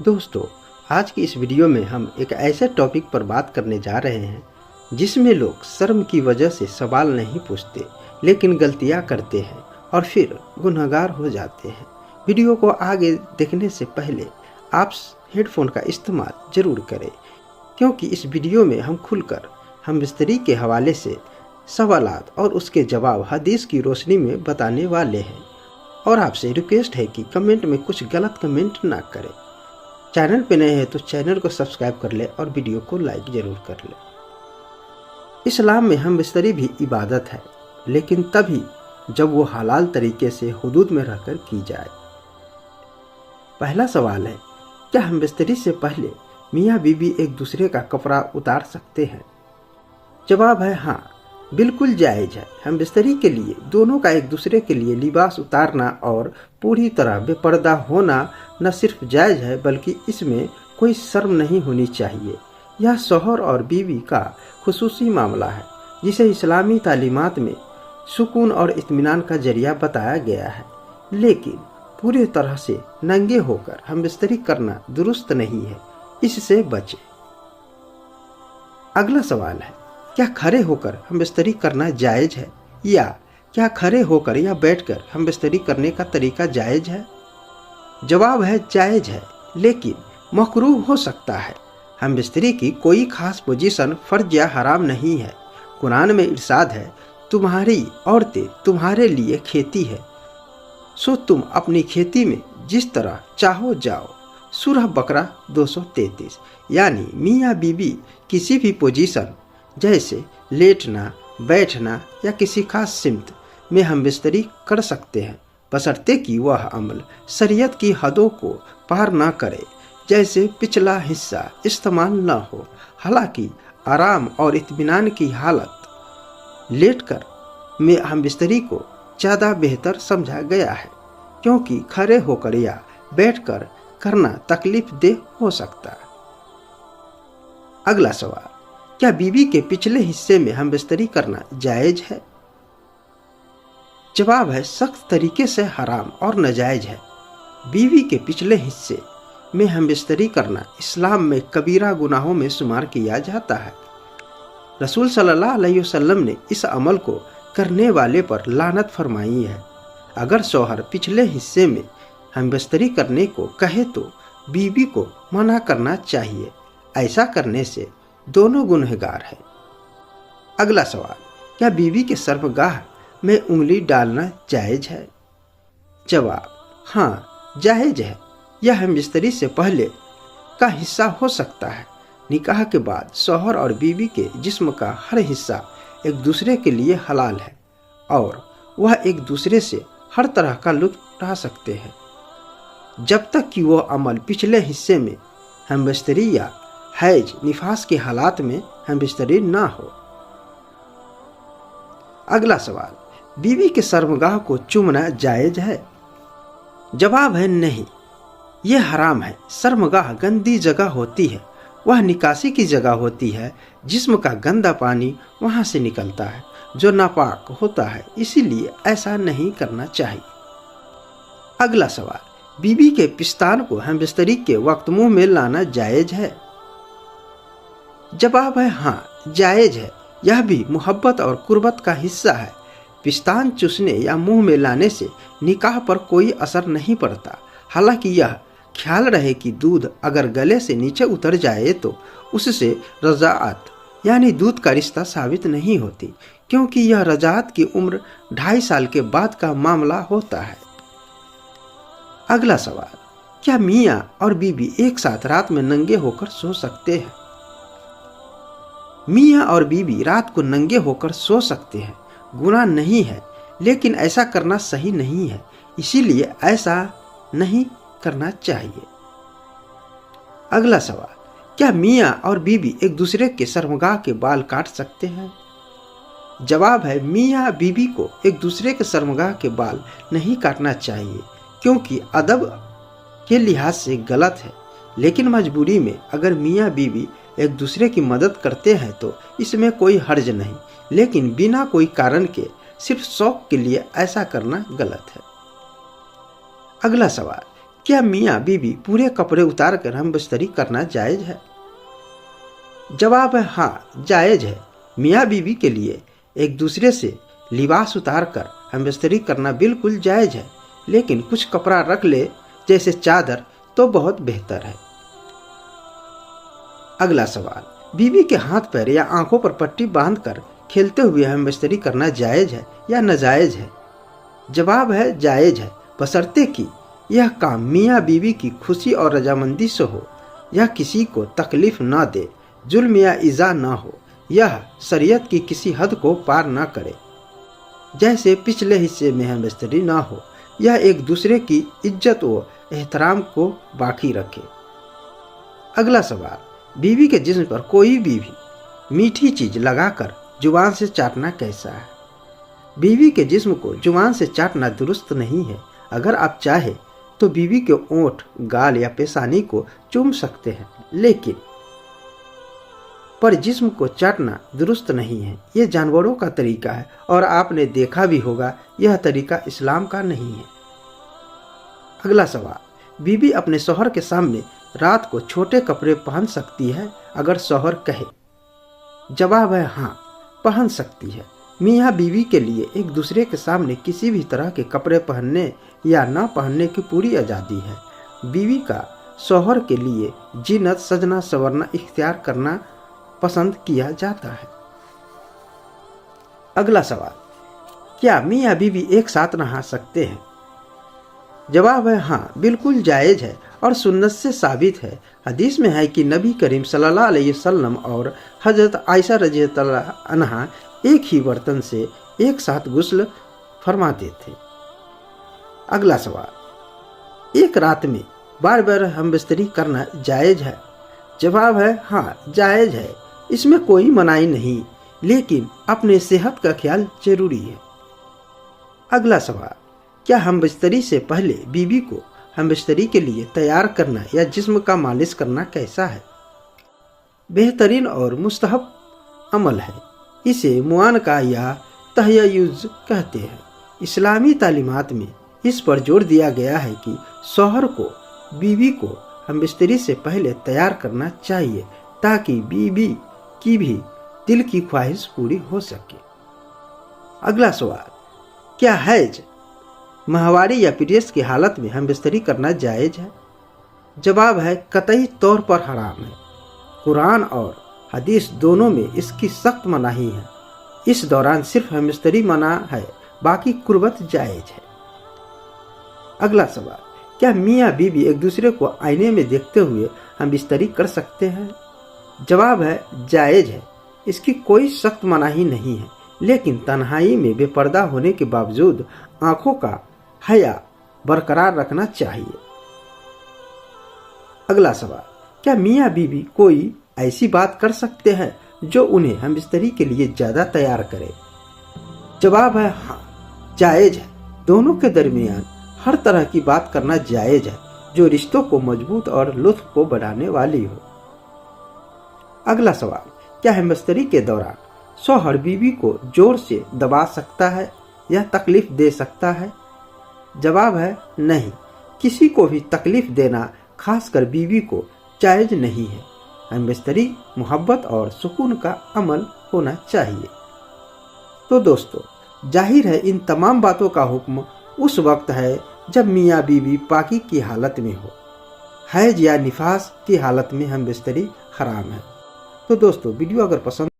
दोस्तों, आज की इस वीडियो में हम एक ऐसे टॉपिक पर बात करने जा रहे हैं जिसमें लोग शर्म की वजह से सवाल नहीं पूछते लेकिन गलतियां करते हैं और फिर गुनहगार हो जाते हैं। वीडियो को आगे देखने से पहले आप हेडफोन का इस्तेमाल जरूर करें, क्योंकि इस वीडियो में हम खुलकर हम बिस्तरी के हवाले से सवालात और उसके जवाब हदीस की रोशनी में बताने वाले हैं। और आपसे रिक्वेस्ट है कि कमेंट में कुछ गलत कमेंट ना करें। चैनल पे नए हैं तो चैनल को सब्सक्राइब कर ले और वीडियो को लाइक जरूर कर ले। इस्लाम में हम बिस्तरी भी इबादत है, लेकिन तभी जब वो हलाल तरीके से हुदूद में रहकर की जाए। पहला सवाल है, क्या हम बिस्तरी से पहले मियाँ बीवी एक दूसरे का कपड़ा उतार सकते हैं? जवाब है हाँ, बिल्कुल जायज़ है। हम बिस्तरी के लिए दोनों का एक दूसरे के लिए लिबास उतारना और पूरी तरह बेपर्दा होना न सिर्फ जायज़ है बल्कि इसमें कोई शर्म नहीं होनी चाहिए। यह शौहर और बीवी का खुसूसी मामला है जिसे इस्लामी तालीमात में सुकून और इत्मीनान का जरिया बताया गया है, लेकिन पूरी तरह से नंगे होकर हम बिस्तरी करना दुरुस्त नहीं है। इससे बचें। अगला सवाल है, क्या खड़े होकर हम बिस्तरी करना जायज़ है या क्या खड़े होकर या बैठकर हम बिस्तरी करने का तरीका जायज़ है? जवाब है जायज़ है, लेकिन मकरूह हो सकता है। हम बिस्तरी की कोई खास पोजीशन फर्ज या हराम नहीं है। कुरान में इरशाद है, तुम्हारी औरतें तुम्हारे लिए खेती है, सो तुम अपनी खेती में जिस तरह चाहो जाओ। सूरह बकरा 233। यानी मियाँ बीवी किसी भी पोजीशन जैसे लेटना, बैठना या किसी खास सिमत में हम बिस्तरी कर सकते हैं, बशर्ते कि वह अमल शरीयत की हदों को पार ना करे, जैसे पिछला हिस्सा इस्तेमाल न हो। हालांकि आराम और इत्मीनान की हालत लेटकर में हम बिस्तरी को ज़्यादा बेहतर समझा गया है, क्योंकि खड़े होकर या बैठकर करना तकलीफ देह हो सकता है। अगला सवाल, क्या बीवी के पिछले हिस्से में हम बिस्तरी करना जायज़ है? जवाब है सख्त तरीके से हराम और नाजायज है। बीवी के पिछले हिस्से में हम बिस्तरी करना इस्लाम में कबीरा गुनाहों में शुमार किया जाता है। रसूल सल्लल्लाहु अलैहि वसल्लम ने इस अमल को करने वाले पर लानत फरमाई है। अगर शौहर पिछले हिस्से में हम बिस्तरी करने को कहे तो बीवी को मना करना चाहिए। ऐसा करने से दोनों गुनहगार हैं। अगला सवाल, क्या बीवी के शर्मगाह में उंगली डालना जायज़ है? जवाब हाँ, जायज़ है। यह हम बिस्तरी से पहले का हिस्सा हो सकता है। निकाह के बाद शौहर और बीवी के जिस्म का हर हिस्सा एक दूसरे के लिए हलाल है और वह एक दूसरे से हर तरह का लुत्फ उठा सकते हैं, जब तक कि वह अमल पिछले हिस्से में हम बिस्तरी या हैज निफास के हालात में हम बिस्तरी ना हो। अगला सवाल, बीवी के शर्मगाह को चूमना जायज़ है? जवाब है नहीं, यह हराम है। शर्मगाह गंदी जगह होती है, वह निकासी की जगह होती है। जिस्म का गंदा पानी वहां से निकलता है जो नापाक होता है, इसीलिए ऐसा नहीं करना चाहिए। अगला सवाल, बीवी के पिस्तान को हम बिस्तरी के वक्त मुंह में लाना जायज़ है? जवाब है हाँ, जायज़ है। यह भी मोहब्बत और कुर्बत का हिस्सा है। पिस्तान चूसने या मुंह में लाने से निकाह पर कोई असर नहीं पड़ता। हालांकि यह ख्याल रहे कि दूध अगर गले से नीचे उतर जाए तो उससे रजाअत यानी दूध का रिश्ता साबित नहीं होती, क्योंकि यह रजाअत की उम्र 2.5 साल के बाद का मामला होता है। अगला सवाल, क्या मियाँ और बीवी एक साथ रात में नंगे होकर सो सकते हैं? मियाँ और बीवी रात को नंगे होकर सो सकते हैं, गुनाह नहीं है, लेकिन ऐसा करना सही नहीं है, इसीलिए ऐसा नहीं करना चाहिए। अगला सवाल, क्या मियाँ और बीवी एक दूसरे के शर्मगाह के बाल काट सकते हैं? जवाब है मियाँ बीवी को एक दूसरे के शर्मगाह के बाल नहीं काटना चाहिए, क्योंकि अदब के लिहाज से गलत है। लेकिन मजबूरी में अगर मियाँ बीवी एक दूसरे की मदद करते हैं तो इसमें कोई हर्ज नहीं, लेकिन बिना कोई कारण के सिर्फ शौक के लिए ऐसा करना गलत है। अगला सवाल, क्या मियाँ बीवी पूरे कपड़े उतार कर हम बिस्तरी करना जायज़ है? जवाब है हाँ, जायज़ है। मियाँ बीवी के लिए एक दूसरे से लिबास उतार कर हम बिस्तरी करना बिल्कुल जायज़ है, लेकिन कुछ कपड़ा रख ले जैसे चादर तो बहुत बेहतर है। अगला सवाल, बीवी के हाथ पैर या आंखों पर पट्टी बांधकर खेलते हुए हम बिस्तरी करना जायज़ है या नाजायज़ है? जवाब है जायज़ है, बशर्ते कि यह काम मियाँ बीवी की खुशी और रजामंदी से हो, यह किसी को तकलीफ न दे, जुल्म या इज़ा न हो, यह शरीयत की किसी हद को पार न करे, जैसे पिछले हिस्से में हम बिस्तरी न हो, यह एक दूसरे की इज्जत व एहतराम को बाकी रखे। अगला सवाल, बीवी के जिस्म पर कोई भी मीठी चीज लगाकर जुबान से चाटना कैसा है? बीवी के जिस्म को जुबान से चाटना दुरुस्त नहीं है। अगर आप चाहे तो बीवी के ओंठ, गाल या पेशानी को चूम सकते हैं, लेकिन पर जिस्म को चाटना दुरुस्त नहीं है। यह जानवरों का तरीका है और आपने देखा भी होगा, यह तरीका इस्लाम का नहीं है। अगला सवाल, बीवी अपने शौहर के सामने रात को छोटे कपड़े पहन सकती है अगर शौहर कहे? जवाब है हाँ, पहन सकती है। मियाँ बीवी के लिए एक दूसरे के सामने किसी भी तरह के कपड़े पहनने या न पहनने की पूरी आज़ादी है। बीवी का शौहर के लिए जीनत, सजना संवरना इख्तियार करना पसंद किया जाता है। अगला सवाल, क्या मियाँ बीवी एक साथ नहा सकते हैं? जवाब है हाँ, बिल्कुल जायज़ है और सुन्नत से साबित है। हदीस में है कि नबी करीम सल्लल्लाहु अलैहि वसल्लम और हजरत आयशा रज़ियल्लाहु अन्हा एक ही बर्तन से एक साथ गुस्ल फरमाते थे। अगला सवाल, एक रात में बार बार हम बिस्तरी करना जायज़ है? जवाब है हाँ, जायज़ है, इसमें कोई मनाही नहीं, लेकिन अपने सेहत का ख्याल जरूरी है। अगला सवाल, क्या हम बिस्तरी से पहले बीवी को हम बिस्तरी के लिए तैयार करना या जिस्म का मालिश करना कैसा है? बेहतरीन और मुस्तहब अमल है। इसे मुआनका या तहय्युज़ कहते हैं। इस्लामी तालीमात में इस पर जोर दिया गया है कि शौहर को बीवी को हम बिस्तरी से पहले तैयार करना चाहिए ताकि बीवी की भी दिल की ख्वाहिश पूरी हो सके। अगला सवाल, क्या हैज, माहवारी या पीरियड्स की हालत में हम बिस्तरी करना जायज़ है? जवाब है कतई तौर पर हराम है। कुरान और हदीस दोनों में इसकी सख्त मनाही है। इस दौरान सिर्फ हम बिस्तरी मना है, बाकी कुर्बत जायज़ है। अगला सवाल, क्या मियाँ बीवी एक दूसरे को आईने में देखते हुए हम बिस्तरी कर सकते हैं? जवाब है जायज़ है, इसकी कोई सख्त मनाही नहीं है, लेकिन तन्हाई में बेपर्दा होने के बावजूद आंखों का हया बरकरार रखना चाहिए। अगला सवाल, क्या मियाँ बीवी कोई ऐसी बात कर सकते हैं जो उन्हें हम बिस्तरी के लिए ज्यादा तैयार करे? जवाब है हाँ, जायज़ है। दोनों के दरमियान हर तरह की बात करना जायज़ है जो रिश्तों को मजबूत और लुत्फ को बढ़ाने वाली हो। अगला सवाल, क्या हम बिस्तरी के दौरान शौहर बीवी को जोर से दबा सकता है या तकलीफ दे सकता है? जवाब है नहीं, किसी को भी तकलीफ देना, खासकर बीवी को, जायज़ नहीं है। हम बिस्तरी मोहब्बत और सुकून का अमल होना चाहिए। तो दोस्तों, जाहिर है इन तमाम बातों का हुक्म उस वक्त है जब मियाँ बीवी पाकी की हालत में हो। हैज या निफास की हालत में हम बिस्तरी हराम है। तो दोस्तों, वीडियो अगर पसंद